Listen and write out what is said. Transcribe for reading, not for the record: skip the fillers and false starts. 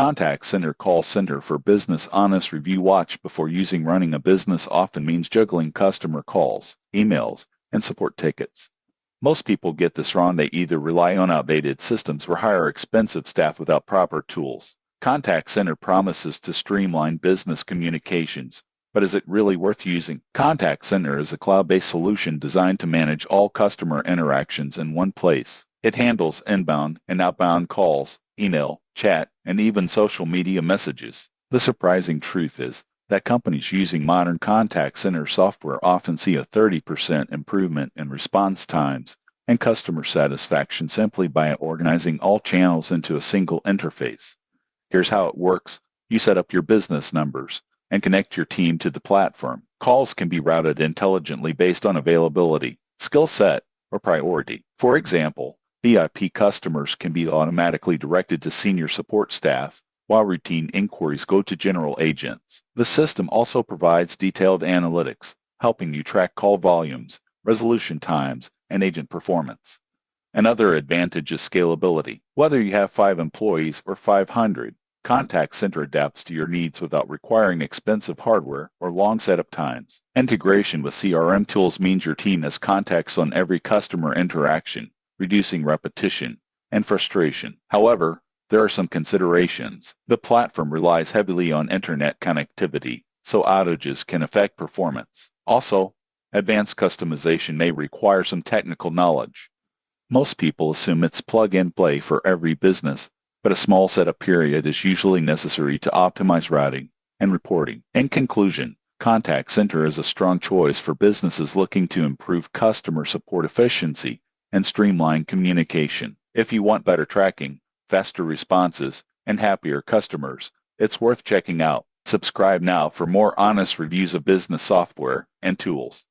Contact Center Call Center for Business Honest Review. Watch before using. Running a business often means juggling customer calls, emails, and support tickets. Most people get this wrong. They either rely on outdated systems or hire expensive staff without proper tools. Contact Center promises to streamline business communications, but is it really worth using? Contact Center is a cloud-based solution designed to manage all customer interactions in one place. It handles inbound and outbound calls, email, chat, and even social media messages. The surprising truth is that companies using modern contact center software often see a 30% improvement in response times and customer satisfaction simply by organizing all channels into a single interface. Here's how it works. You set up your business numbers and connect your team to the platform. Calls can be routed intelligently based on availability, skill set, or priority. For example, VIP customers can be automatically directed to senior support staff, while routine inquiries go to general agents. The system also provides detailed analytics, helping you track call volumes, resolution times, and agent performance. Another advantage is scalability. Whether you have 5 employees or 500, Contact Center adapts to your needs without requiring expensive hardware or long setup times. Integration with CRM tools means your team has contacts on every customer interaction, reducing repetition and frustration. However, there are some considerations. The platform relies heavily on internet connectivity, so outages can affect performance. Also, advanced customization may require some technical knowledge. Most people assume it's plug-and-play for every business, but a small setup period is usually necessary to optimize routing and reporting. In conclusion, Contact Center is a strong choice for businesses looking to improve customer support efficiency and streamline communication. If you want better tracking, faster responses, and happier customers, it's worth checking out. Subscribe now for more honest reviews of business software and tools.